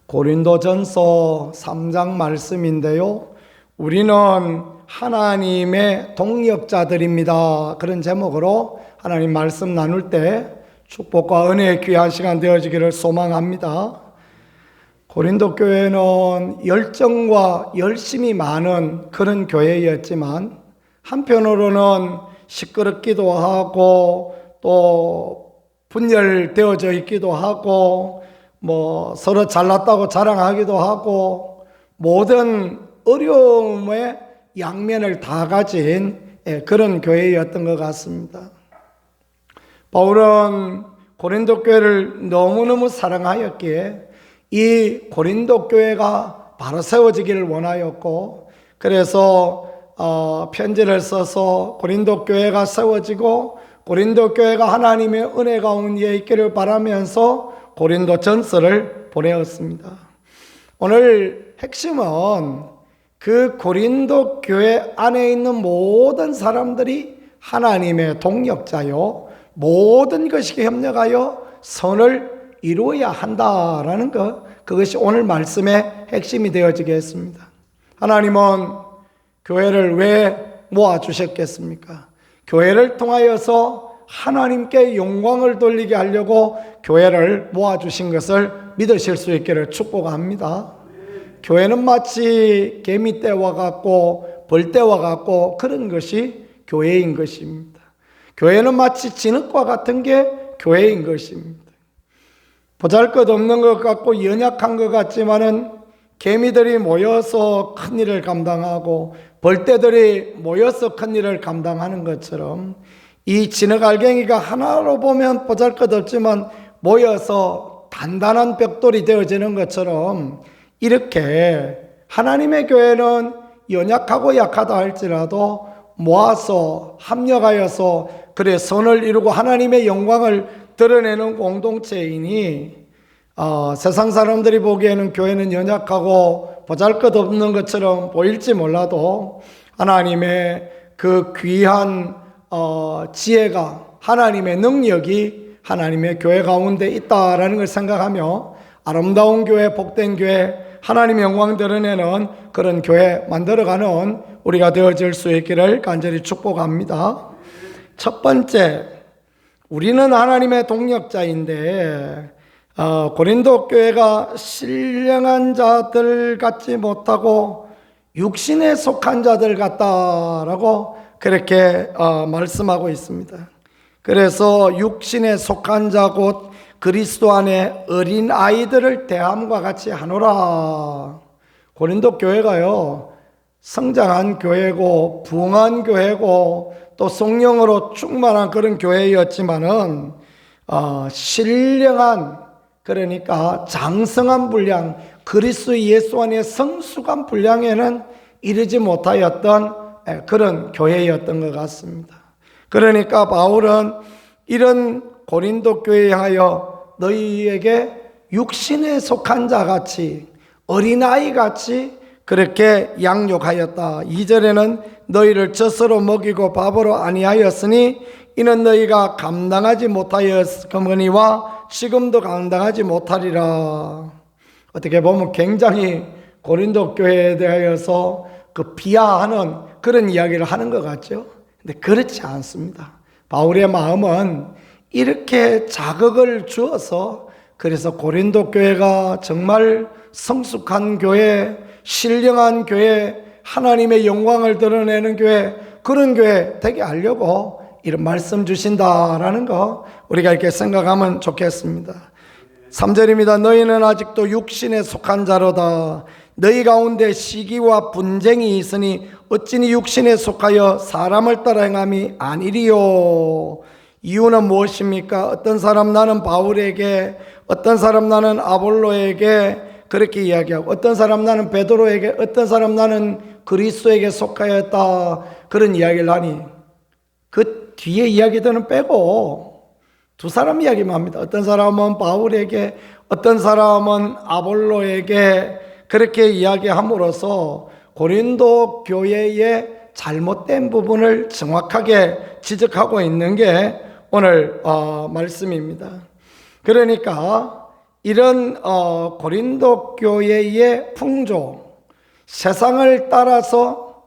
고린도전서 3장 말씀인데요. 우리는 하나님의 동역자들입니다. 그런 제목으로 하나님 말씀 나눌 때 축복과 은혜의 귀한 시간 되어지기를 소망합니다. 고린도 교회는 열정과 열심이 많은 그런 교회였지만 한편으로는 시끄럽기도 하고 또 분열되어져 있기도 하고 서로 잘났다고 자랑하기도 하고 모든 어려움의 양면을 다 가진 그런 교회였던 것 같습니다. 바울은 고린도 교회를 너무너무 사랑하였기에 이 고린도 교회가 바로 세워지기를 원하였고, 그래서 편지를 써서 고린도 교회가 세워지고 고린도 교회가 하나님의 은혜 가운데 있기를 바라면서 고린도 전서를 보내었습니다. 오늘 핵심은 그 고린도 교회 안에 있는 모든 사람들이 하나님의 동역자요, 모든 것이 협력하여 선을 이루어야 한다라는 것, 그것이 오늘 말씀의 핵심이 되어지겠습니다. 하나님은 교회를 왜 모아주셨겠습니까? 교회를 통하여서 하나님께 영광을 돌리게 하려고 교회를 모아주신 것을 믿으실 수 있기를 축복합니다. 교회는 마치 개미떼와 같고 벌떼와 같고 그런 것이 교회인 것입니다. 교회는 마치 진흙과 같은 게 교회인 것입니다. 보잘것없는 것 같고 연약한 것 같지만은 개미들이 모여서 큰 일을 감당하고 벌떼들이 모여서 큰 일을 감당하는 것처럼 이 진흙알갱이가 하나로 보면 보잘것없지만 모여서 단단한 벽돌이 되어지는 것처럼 이렇게 하나님의 교회는 연약하고 약하다 할지라도 모아서 합력하여서 그래 선을 이루고 하나님의 영광을 드러내는 공동체이니 세상 사람들이 보기에는 교회는 연약하고 보잘것없는 것처럼 보일지 몰라도 하나님의 그 귀한 지혜가, 하나님의 능력이 하나님의 교회 가운데 있다라는 걸 생각하며 아름다운 교회, 복된 교회, 하나님의 영광 드러내는 그런 교회 만들어가는 우리가 되어질 수 있기를 간절히 축복합니다. 첫 번째, 우리는 하나님의 동역자인데 고린도 교회가 신령한 자들 같지 못하고 육신에 속한 자들 같다라고 그렇게 말씀하고 있습니다. 그래서 육신에 속한 자 곧 그리스도 안에 어린 아이들을 대함과 같이 하노라. 고린도 교회가요, 성장한 교회고 부흥한 교회고 또 성령으로 충만한 그런 교회였지만은 신령한, 그러니까 장성한 분량, 그리스도 예수 안에 성숙한 분량에는 이르지 못하였던 그런 교회였던 것 같습니다. 그러니까 바울은 이런 고린도 교회에 향하여 너희에게 육신에 속한 자같이 어린아이같이 그렇게 양육하였다. 2절에는 너희를 젖으로 먹이고 밥으로 아니하였으니 이는 너희가 감당하지 못하였거니와 지금도 감당하지 못하리라. 어떻게 보면 굉장히 고린도 교회에 대하여서 비하하는 그런 이야기를 하는 것 같죠. 근데 그렇지 않습니다. 바울의 마음은 이렇게 자극을 주어서, 그래서 고린도 교회가 정말 성숙한 교회, 신령한 교회, 하나님의 영광을 드러내는 교회, 그런 교회 되게 하려고 이런 말씀 주신다라는 거 우리가 이렇게 생각하면 좋겠습니다. 3절입니다. 너희는 아직도 육신에 속한 자로다. 너희 가운데 시기와 분쟁이 있으니 어찌니 육신에 속하여 사람을 따라 행함이 아니리요. 이유는 무엇입니까? 어떤 사람 나는 바울에게, 어떤 사람 나는 아볼로에게 그렇게 이야기하고, 어떤 사람 나는 베드로에게, 어떤 사람 나는 그리스도에게 속하였다, 그런 이야기를 하니 그 뒤에 이야기들은 빼고 두 사람 이야기만 합니다. 어떤 사람은 바울에게, 어떤 사람은 아볼로에게 그렇게 이야기함으로써 고린도 교회의 잘못된 부분을 정확하게 지적하고 있는 게 오늘 말씀입니다. 그러니까 이런 고린도 교회의 풍조, 세상을 따라서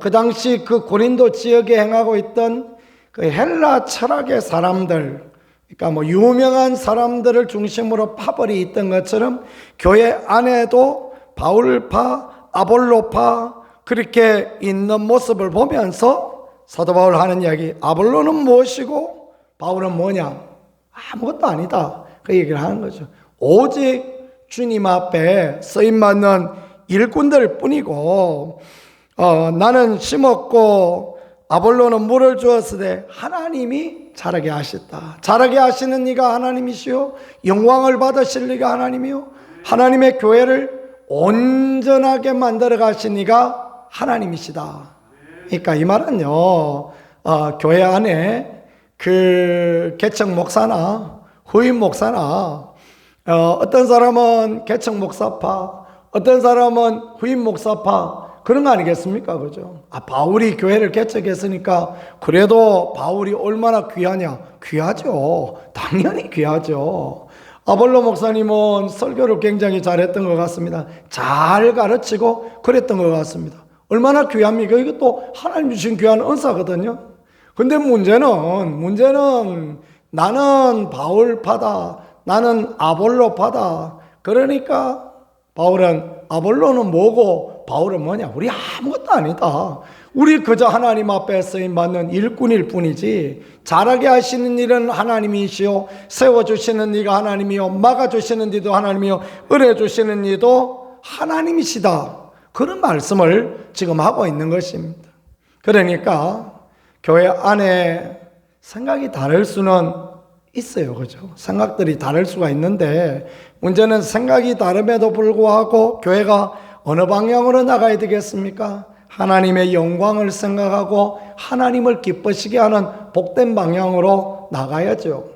그 당시 그 고린도 지역에 행하고 있던 그 헬라 철학의 사람들, 그러니까 뭐 유명한 사람들을 중심으로 파벌이 있던 것처럼 교회 안에도 바울파, 아볼로파 그렇게 있는 모습을 보면서 사도 바울 하는 이야기, 아볼로는 무엇이고 바울은 뭐냐? 아무것도 아니다. 그 얘기를 하는 거죠. 오직 주님 앞에 쓰임받는 일꾼들 뿐이고, 나는 심었고 아볼로는 물을 주었으되 하나님이 자라게 하셨다. 자라게 하시는 이가 하나님이시요 영광을 받으실 이가 하나님이요 하나님의 교회를 온전하게 만들어 가신 이가 하나님이시다. 그러니까 이 말은요, 교회 안에 그 개척 목사나 후임 목사나 어떤 사람은 개척 목사파, 어떤 사람은 후임 목사파 그런 거 아니겠습니까? 그죠? 바울이 교회를 개척했으니까 그래도 바울이 얼마나 귀하냐? 귀하죠. 당연히 귀하죠. 아볼로 목사님은 설교를 굉장히 잘했던 것 같습니다. 잘 가르치고 그랬던 것 같습니다. 얼마나 귀합니까? 이것도 하나님 주신 귀한 은사거든요. 근데 문제는 나는 바울파다, 나는 아볼로파다. 그러니까 바울은 아볼로는 뭐고 바울은 뭐냐? 우리 아무것도 아니다. 우리 그저 하나님 앞에 쓰임받는 일꾼일 뿐이지 잘하게 하시는 일은 하나님이시요 세워주시는 이가 하나님이요 막아주시는 이도 하나님이요 은혜주시는 이도 하나님이시다. 그런 말씀을 지금 하고 있는 것입니다. 그러니까 교회 안에 생각이 다를 수는 있어요. 그죠? 생각들이 다를 수가 있는데 문제는 생각이 다름에도 불구하고 교회가 어느 방향으로 나가야 되겠습니까? 하나님의 영광을 생각하고 하나님을 기쁘시게 하는 복된 방향으로 나가야죠.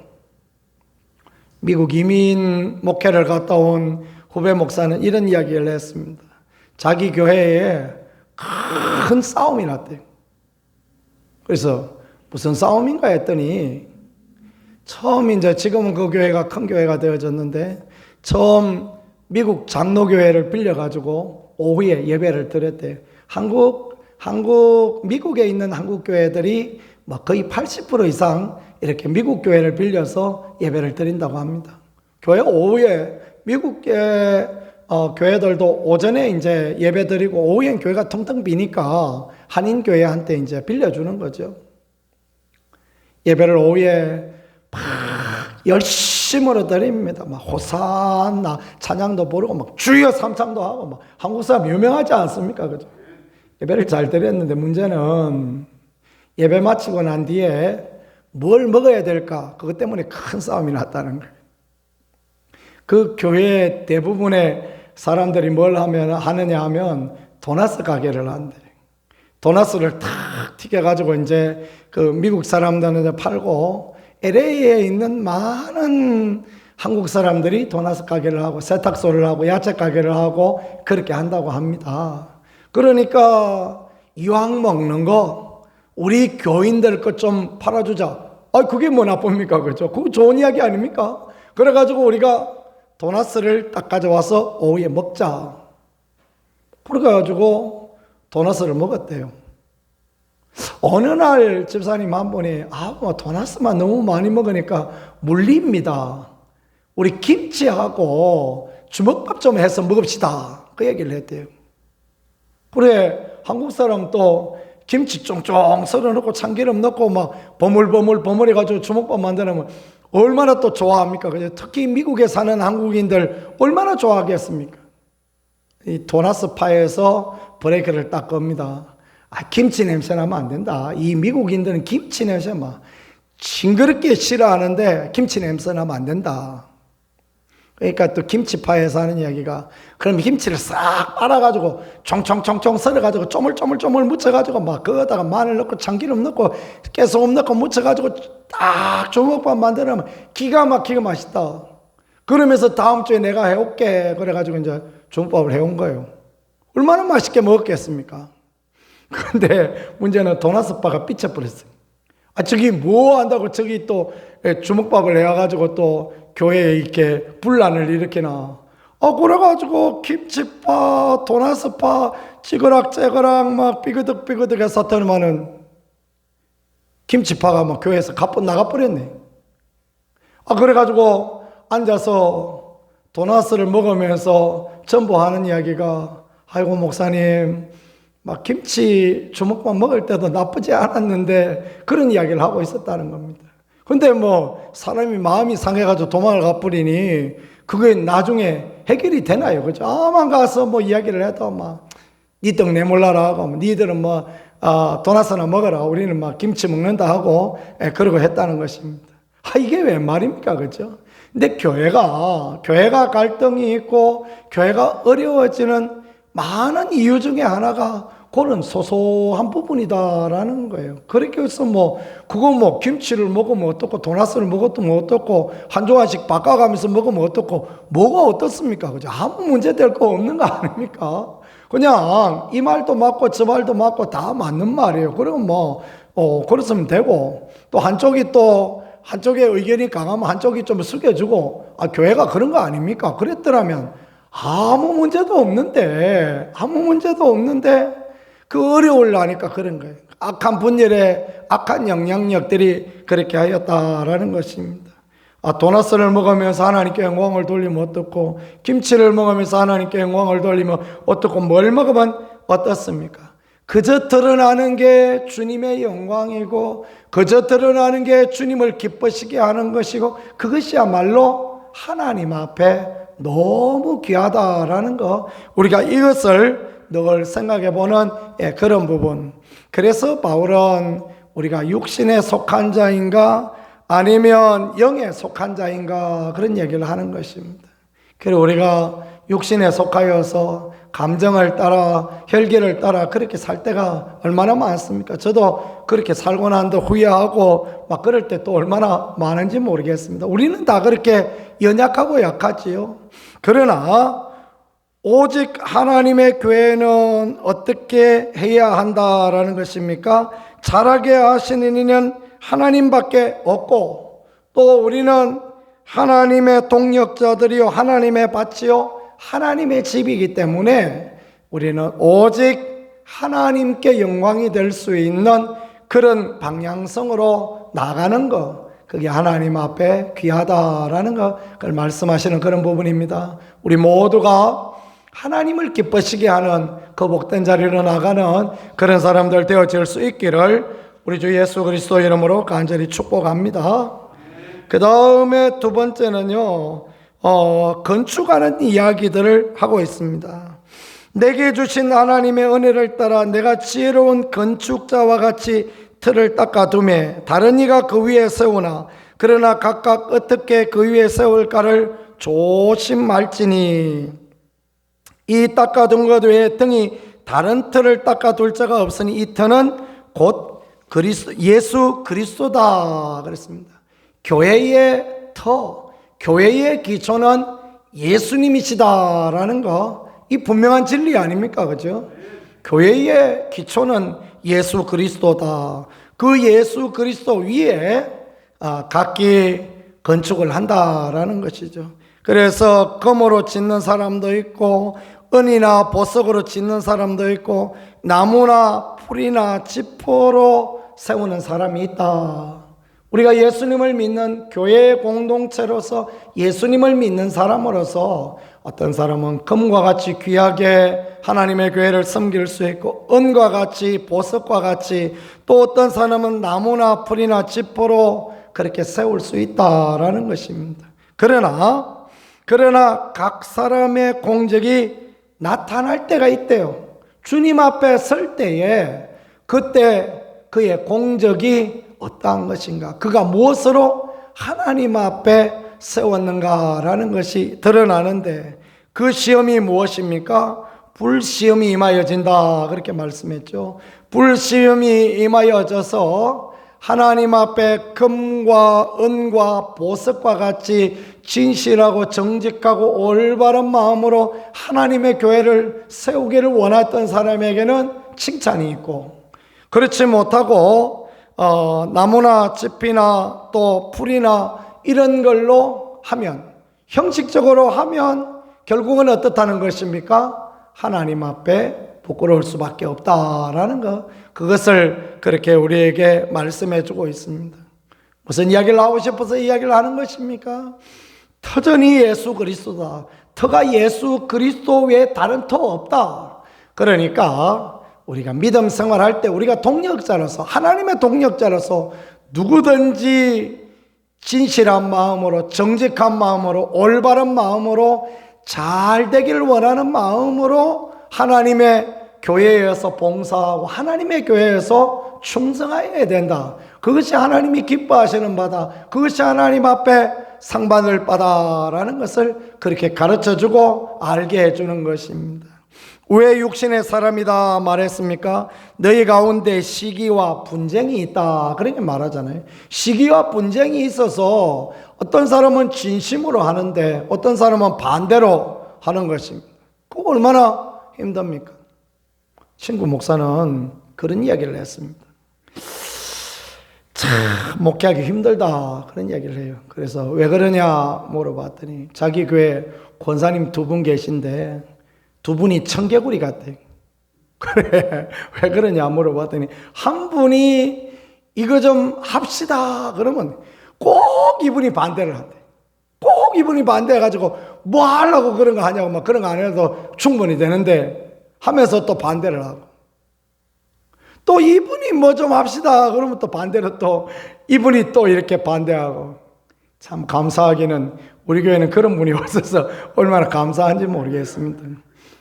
미국 이민 목회를 갔다 온 후배 목사는 이런 이야기를 했습니다. 자기 교회에 큰 싸움이 났대요. 그래서 무슨 싸움인가 했더니 처음 이제 지금은 그 교회가 큰 교회가 되어졌는데 처음 미국 장로교회를 빌려가지고 오후에 예배를 드렸대요. 미국에 있는 한국 교회들이 막 거의 80% 이상 이렇게 미국 교회를 빌려서 예배를 드린다고 합니다. 교회 오후에 미국 교회들도 오전에 이제 예배 드리고 오후엔 교회가 텅텅 비니까 한인 교회한테 이제 빌려주는 거죠. 예배를 오후에 막 열심으로 드립니다. 막 호산나 찬양도 부르고 막 주여 삼창도 하고 막 한국 사람 유명하지 않습니까? 그죠? 예배를 잘 드렸는데 문제는 예배 마치고 난 뒤에 뭘 먹어야 될까? 그것 때문에 큰 싸움이 났다는 거예요. 그 교회 대부분의 사람들이 뭘 하느냐 하면 도나스 가게를 한대. 도나스를 탁 튀겨가지고 이제 그 미국 사람들한테 팔고 LA에 있는 많은 한국 사람들이 도나스 가게를 하고 세탁소를 하고 야채 가게를 하고 그렇게 한다고 합니다. 그러니까 이왕 먹는 거 우리 교인들 것 좀 팔아주자. 그게 뭐 나쁩니까? 그죠? 그거 좋은 이야기 아닙니까? 그래가지고 우리가 도나스를 딱 가져와서 오후에 먹자. 그래가지고 도나스를 먹었대요. 어느 날 집사님 한 분이 도나스만 너무 많이 먹으니까 물립니다. 우리 김치하고 주먹밥 좀 해서 먹읍시다. 그 얘기를 했대요. 그래 한국 사람 또 김치 쫑쫑 썰어놓고 참기름 넣고 막 버물버물 해가지고 주먹밥 만들면 얼마나 또 좋아합니까? 특히 미국에 사는 한국인들 얼마나 좋아하겠습니까? 이 도나스 파에서 브레이크를 딱 겁니다. 김치 냄새 나면 안 된다. 이 미국인들은 김치 냄새 막 징그럽게 싫어하는데 김치 냄새 나면 안 된다. 그러니까 또 김치파에서 하는 이야기가 그럼 김치를 싹 빨아가지고 총총총총 썰어가지고 쪼물쪼물 묻혀가지고 막 거기다가 마늘 넣고 참기름 넣고 깨소금 넣고 묻혀가지고 딱 주먹밥 만들면 기가 막히게 맛있다. 그러면서 다음 주에 내가 해올게. 그래가지고 이제 주먹밥을 해온 거예요. 얼마나 맛있게 먹었겠습니까? 근데 문제는 도나스바가 삐쳐버렸어요. 저기 뭐 한다고 저기 또 주먹밥을 해와가지고 또 교회에 이렇게 분란을 일으키나? 그래가지고 김치파, 도나스파, 찌그락찌그락 막 삐그덕삐그덕 했었더니만은 김치파가 막 교회에서 나가버렸네. 그래가지고 앉아서 도나스를 먹으면서 전부 하는 이야기가, 아이고 목사님, 막 김치 주먹만 먹을 때도 나쁘지 않았는데 그런 이야기를 하고 있었다는 겁니다. 근데 뭐 사람이 마음이 상해가지고 도망을 가버리니 그게 나중에 해결이 되나요? 그죠? 아만 가서 뭐 이야기를 해도 막 니 떡 내몰라라 하고, 니들은 뭐 도나스나 먹어라, 우리는 막 김치 먹는다 하고 그러고 했다는 것입니다. 이게 웬 말입니까? 그죠? 근데 교회가 갈등이 있고 교회가 어려워지는 많은 이유 중에 하나가 그런 소소한 부분이다라는 거예요. 그렇게 해서 그거 김치를 먹으면 어떻고, 도나스를 먹으면 어떻고, 한 조각씩 바꿔가면서 먹으면 어떻고, 뭐가 어떻습니까? 그죠? 아무 문제 될 거 없는 거 아닙니까? 그냥 이 말도 맞고 저 말도 맞고 다 맞는 말이에요. 그러면 그렇으면 되고, 또 한쪽의 의견이 강하면 한쪽이 좀 숙여주고, 교회가 그런 거 아닙니까? 그랬더라면 아무 문제도 없는데 그 어려우려니까 그런 거예요. 악한 분열에 악한 영향력들이 그렇게 하였다라는 것입니다. 도나스를 먹으면서 하나님께 영광을 돌리면 어떻고, 김치를 먹으면서 하나님께 영광을 돌리면 어떻고, 뭘 먹으면 어떻습니까? 그저 드러나는 게 주님의 영광이고, 그저 드러나는 게 주님을 기쁘시게 하는 것이고, 그것이야말로 하나님 앞에 너무 귀하다라는 거, 우리가 이것을 늘 생각해 보는 그런 부분. 그래서 바울은 우리가 육신에 속한 자인가 아니면 영에 속한 자인가 그런 얘기를 하는 것입니다. 그리고 우리가 육신에 속하여서 감정을 따라 혈기를 따라 그렇게 살 때가 얼마나 많습니까? 저도 그렇게 살고 난 뒤 후회하고 막 그럴 때 또 얼마나 많은지 모르겠습니다. 우리는 다 그렇게 연약하고 약하지요. 그러나 오직 하나님의 교회는 어떻게 해야 한다라는 것입니까? 자라게 하시는 이는 하나님밖에 없고, 또 우리는 하나님의 동역자들이요, 하나님의 밭이요, 하나님의 집이기 때문에 우리는 오직 하나님께 영광이 될 수 있는 그런 방향성으로 나가는 것, 그게 하나님 앞에 귀하다라는 것, 그걸 말씀하시는 그런 부분입니다. 우리 모두가 하나님을 기쁘시게 하는 그 복된 자리로 나가는 그런 사람들 되어질 수 있기를 우리 주 예수 그리스도 이름으로 간절히 축복합니다. 그 다음에 두 번째는요, 건축하는 이야기들을 하고 있습니다. 내게 주신 하나님의 은혜를 따라 내가 지혜로운 건축자와 같이 틀을 닦아두매 다른 이가 그 위에 세우나 그러나 각각 어떻게 그 위에 세울까를 조심할지니, 이 닦아둔 것 외에 등이 다른 틀을 닦아둘 자가 없으니 이 터는 곧 예수 그리스도다 그랬습니다. 교회의 터, 교회의 기초는 예수님이시다라는 거, 이 분명한 진리 아닙니까? 그죠? 교회의 기초는 예수 그리스도다. 그 예수 그리스도 위에 각기 건축을 한다라는 것이죠. 그래서 금으로 짓는 사람도 있고, 은이나 보석으로 짓는 사람도 있고, 나무나 풀이나 지포로 세우는 사람이 있다. 우리가 예수님을 믿는 교회 공동체로서 예수님을 믿는 사람으로서 어떤 사람은 금과 같이 귀하게 하나님의 교회를 섬길 수 있고, 은과 같이 보석과 같이, 또 어떤 사람은 나무나 풀이나 지포로 그렇게 세울 수 있다라는 것입니다. 그러나 각 사람의 공적이 나타날 때가 있대요. 주님 앞에 설 때에 그때 그의 공적이 어떠한 것인가, 그가 무엇으로 하나님 앞에 세웠는가라는 것이 드러나는데, 그 시험이 무엇입니까? 불시험이 임하여진다 그렇게 말씀했죠. 불시험이 임하여져서 하나님 앞에 금과 은과 보석과 같이 진실하고 정직하고 올바른 마음으로 하나님의 교회를 세우기를 원했던 사람에게는 칭찬이 있고, 그렇지 못하고 나무나 짚이나 또 풀이나 이런 걸로 하면, 형식적으로 하면 결국은 어떻다는 것입니까? 하나님 앞에 부끄러울 수밖에 없다라는 것, 그것을 그렇게 우리에게 말씀해 주고 있습니다. 무슨 이야기를 하고 싶어서 이야기를 하는 것입니까? 터전이 예수 그리스도다. 터가 예수 그리스도 외에 다른 터 없다. 그러니까 우리가 믿음 생활할 때 우리가 동력자로서, 하나님의 동력자로서 누구든지 진실한 마음으로, 정직한 마음으로, 올바른 마음으로, 잘 되기를 원하는 마음으로 하나님의 교회에서 봉사하고 하나님의 교회에서 충성해야 된다. 그것이 하나님이 기뻐하시는 바다. 그것이 하나님 앞에 상 받을 바다라는 것을 그렇게 가르쳐주고 알게 해주는 것입니다. 왜 육신의 사람이다 말했습니까? 너희 가운데 시기와 분쟁이 있다, 그렇게 말하잖아요. 시기와 분쟁이 있어서 어떤 사람은 진심으로 하는데 어떤 사람은 반대로 하는 것입니다. 그거 얼마나 힘듭니까? 친구 목사는 그런 이야기를 했습니다. 참 목회하기 힘들다, 그런 이야기를 해요. 그래서 왜 그러냐 물어봤더니 자기 교회 권사님 2분 계신데 2분이 청개구리 같대요. 그래, 왜 그러냐 물어봤더니 한 분이 이거 좀 합시다 그러면 꼭 이분이 반대를 한대. 꼭 이분이 반대해가지고 뭐 하려고 그런 거 하냐고, 막 그런 거 안 해도 충분히 되는데 하면서 또 반대를 하고, 또 이분이 뭐 좀 합시다 그러면 또 반대로 또 이분이 또 이렇게 반대하고. 참 감사하기는 우리 교회는 그런 분이 없어서 얼마나 감사한지 모르겠습니다.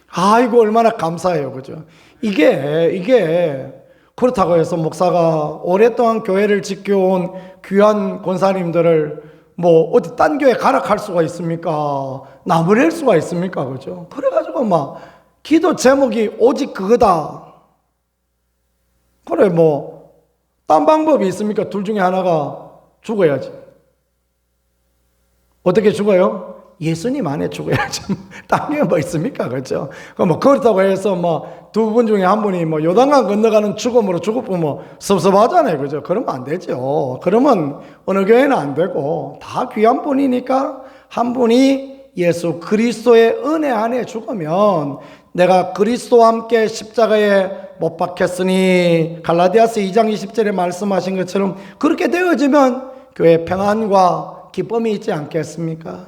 아이고 얼마나 감사해요, 그죠? 이게 그렇다고 해서 목사가 오랫동안 교회를 지켜온 귀한 권사님들을 뭐 어디 딴 교회 가락할 수가 있습니까? 나무랄 수가 있습니까? 그죠? 그래가지고 막 기도 제목이 오직 그거다. 그래, 뭐 딴 방법이 있습니까? 둘 중에 하나가 죽어야지. 어떻게 죽어요? 예수님 안에 죽어야지. 딴 게 뭐 있습니까? 그렇죠? 뭐 그렇다고 해서 뭐 2분 중에 한 분이 뭐 요단강 건너가는 죽음으로 죽었으면 뭐 섭섭하잖아요. 그죠? 그러면 안 되죠. 그러면 어느 교회는 안 되고 다 귀한 분이니까 한 분이 예수 그리스도의 은혜 안에 죽으면 내가 그리스도와 함께 십자가에 못 박혔으니 갈라디아서 2장 20절에 말씀하신 것처럼 그렇게 되어지면 교회 평안과 기쁨이 있지 않겠습니까?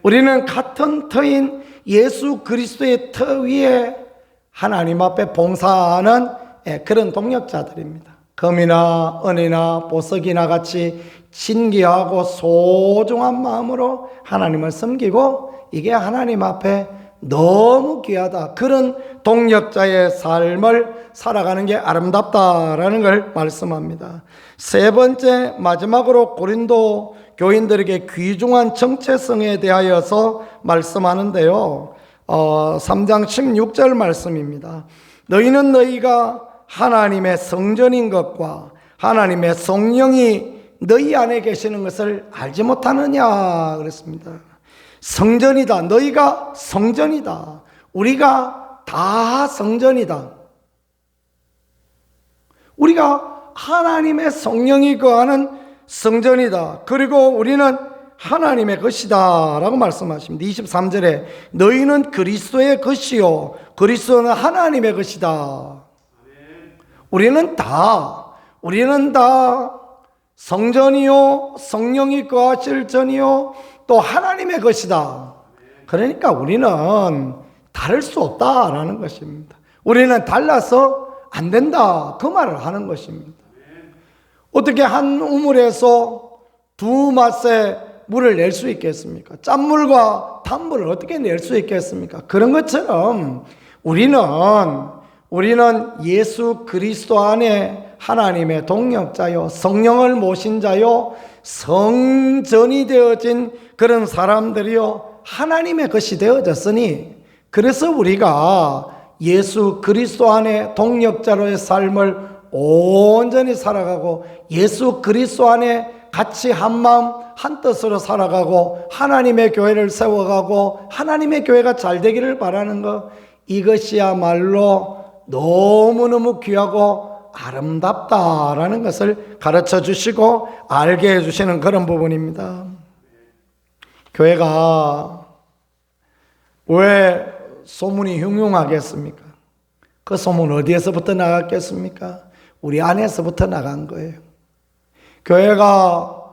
우리는 같은 터인 예수 그리스도의 터 위에 하나님 앞에 봉사하는 그런 동력자들입니다. 금이나 은이나 보석이나 같이 진귀하고 소중한 마음으로 하나님을 섬기고, 이게 하나님 앞에 너무 귀하다. 그런 동력자의 삶을 살아가는 게 아름답다라는 걸 말씀합니다. 세 번째, 마지막으로 고린도 교인들에게 귀중한 정체성에 대하여서 말씀하는데요. 3장 16절 말씀입니다. 너희는 너희가 하나님의 성전인 것과 하나님의 성령이 너희 안에 계시는 것을 알지 못하느냐 그랬습니다. 성전이다. 너희가 성전이다. 우리가 다 성전이다. 우리가 하나님의 성령이 거하는 성전이다. 그리고 우리는 하나님의 것이다 라고 말씀하십니다. 23절에 너희는 그리스도의 것이요 그리스도는 하나님의 것이다. 우리는 다 성전이요 성령이 거하실 전이요 또 하나님의 것이다. 그러니까 우리는 다를 수 없다라는 것입니다. 우리는 달라서 안 된다, 그 말을 하는 것입니다. 어떻게 한 우물에서 두 맛의 물을 낼 수 있겠습니까? 짠물과 단물을 어떻게 낼 수 있겠습니까? 그런 것처럼 우리는 예수 그리스도 안에 하나님의 동력자요 성령을 모신 자요 성전이 되어진 그런 사람들이요 하나님의 것이 되어졌으니, 그래서 우리가 예수 그리스도 안에 동력자로의 삶을 온전히 살아가고 예수 그리스도 안에 같이 한 마음 한 뜻으로 살아가고 하나님의 교회를 세워가고 하나님의 교회가 잘 되기를 바라는 것, 이것이야말로 너무너무 귀하고 아름답다라는 것을 가르쳐 주시고 알게 해주시는 그런 부분입니다. 교회가 왜 소문이 흉흉하겠습니까? 그 소문 어디에서부터 나갔겠습니까? 우리 안에서부터 나간 거예요. 교회가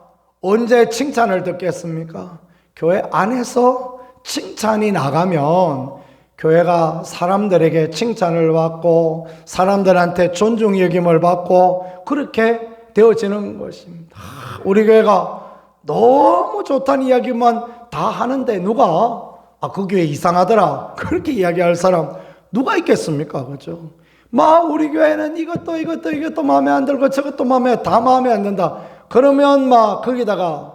언제 칭찬을 듣겠습니까? 교회 안에서 칭찬이 나가면 교회가 사람들에게 칭찬을 받고 사람들한테 존중 여김을 받고 그렇게 되어지는 것입니다. 우리 교회가 너무 좋다는 이야기만 다 하는데 누가 그 교회 이상하더라 그렇게 이야기할 사람 누가 있겠습니까? 그죠? 우리 교회는 이것도 마음에 안 들고 저것도 다 마음에 안 든다. 그러면 거기다가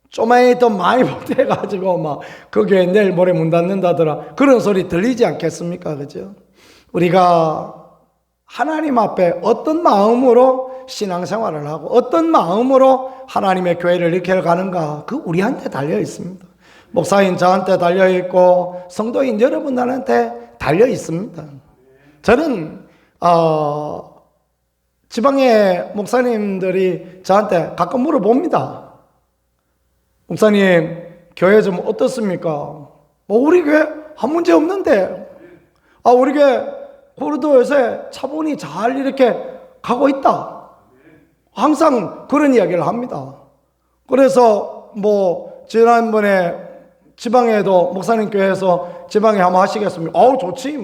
쪼매니 더 많이 보태가지고 그 교회 내일 모레 문 닫는다더라 그런 소리 들리지 않겠습니까? 그죠? 우리가 하나님 앞에 어떤 마음으로 신앙생활을 하고 어떤 마음으로 하나님의 교회를 이렇게 가는가 그 우리한테 달려 있습니다. 목사인 저한테 달려 있고 성도인 여러분들한테 달려 있습니다. 저는 지방의 목사님들이 저한테 가끔 물어봅니다. 목사님 교회 좀 어떻습니까? 우리 교회 한 문제 없는데 우리 교회 그래도 요새 차분히 잘 이렇게 가고 있다. 항상 그런 이야기를 합니다. 그래서 지난번에 지방에도 목사님 교회에서 지방에 한번 하시겠습니까? 좋지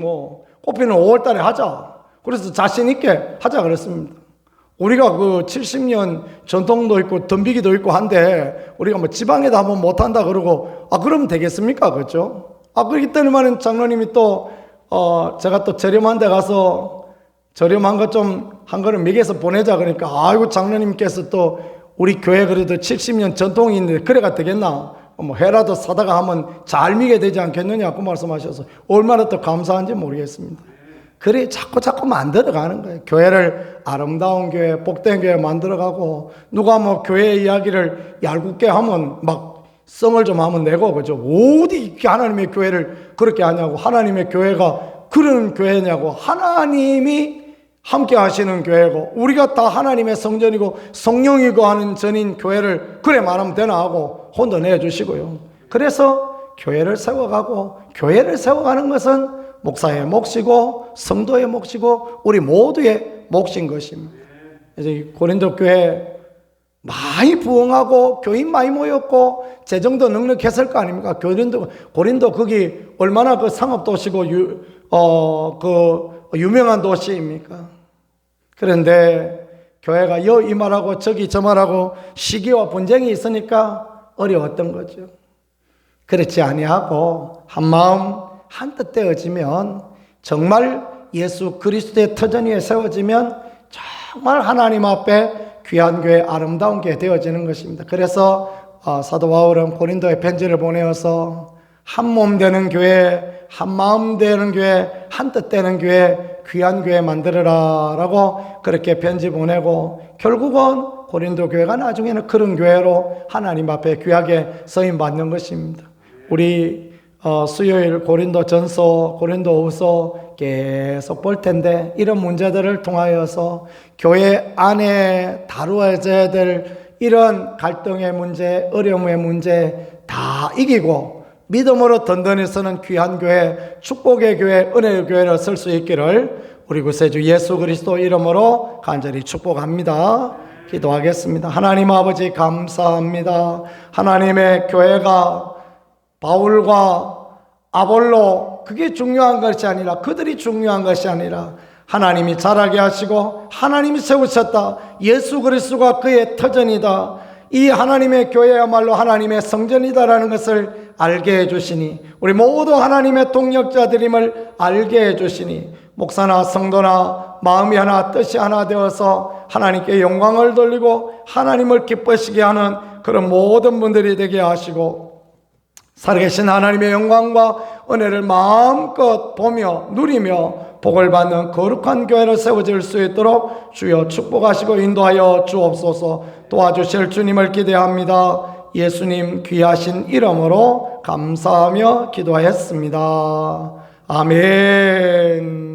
꽃피는 5월 달에 하자. 그래서 자신 있게 하자 그랬습니다. 우리가 그 70년 전통도 있고 덤비기도 있고 한데 우리가 지방에도 한번 못한다 그러고 그러면 되겠습니까? 그렇죠? 그렇기 때문에 장로님이 또 제가 또 저렴한 데 가서 저렴한 것 좀 한 그릇 먹여서 보내자 그러니까 아이고 장로님께서 또 우리 교회 그래도 70년 전통이 있는데 그래가 되겠나? 회라도 사다가 하면 잘 미게 되지 않겠느냐 그 말씀하셔서 얼마나 또 감사한지 모르겠습니다. 그래 자꾸 만들어가는 거예요. 교회를 아름다운 교회, 복된 교회 만들어가고 누가 교회 이야기를 얄궂게 하면 성을 좀 하면 내고 그죠? 어디 하나님의 교회를 그렇게 하냐고 하나님의 교회가 그런 교회냐고 하나님이 함께 하시는 교회고 우리가 다 하나님의 성전이고 성령이고 하는 전인 교회를 그래 말하면 되나 하고 혼도 내주시고요. 그래서 교회를 세워가고 교회를 세워가는 것은 목사의 몫이고 성도의 몫이고 우리 모두의 몫인 것입니다. 이제 고린도 교회 많이 부흥하고 교인 많이 모였고 재정도 넉넉했을 거 아닙니까? 고린도 거기 얼마나 그 상업 도시고 유명한 도시입니까? 그런데 교회가 이 말하고 저기 저 말하고 시기와 분쟁이 있으니까 어려웠던 거죠. 그렇지 아니하고 한 마음 한뜻 되어지면 정말 예수 그리스도의 터전 위에 세워지면 정말 하나님 앞에 귀한 교회 아름다운 교회 되어지는 것입니다. 그래서 사도 바울은 고린도에 편지를 보내어서 한 몸 되는 교회, 한 마음 되는 교회, 한뜻 되는 교회, 귀한 교회 만들어라 라고 그렇게 편지 보내고 결국은 고린도 교회가 나중에는 그런 교회로 하나님 앞에 귀하게 쓰임받는 것입니다. 우리 수요일 고린도 전서, 고린도 후서 계속 볼 텐데 이런 문제들을 통하여서 교회 안에 다루어져야 될 이런 갈등의 문제, 어려움의 문제 다 이기고 믿음으로 든든히 서는 귀한 교회, 축복의 교회, 은혜의 교회를 쓸 수 있기를 우리 구세주 예수 그리스도 이름으로 간절히 축복합니다. 기도하겠습니다. 하나님 아버지 감사합니다. 하나님의 교회가 바울과 아볼로 그게 중요한 것이 아니라 그들이 중요한 것이 아니라 하나님이 자라게 하시고 하나님이 세우셨다. 예수 그리스도가 그의 터전이다. 이 하나님의 교회야말로 하나님의 성전이다라는 것을 알게 해주시니 우리 모두 하나님의 동력자들임을 알게 해주시니 목사나 성도나 마음이 하나 뜻이 하나 되어서 하나님께 영광을 돌리고 하나님을 기쁘시게 하는 그런 모든 분들이 되게 하시고 살아계신 하나님의 영광과 은혜를 마음껏 보며 누리며 복을 받는 거룩한 교회를 세워질 수 있도록 주여 축복하시고 인도하여 주옵소서. 도와주실 주님을 기대합니다. 예수님 귀하신 이름으로 감사하며 기도하였습니다. 아멘.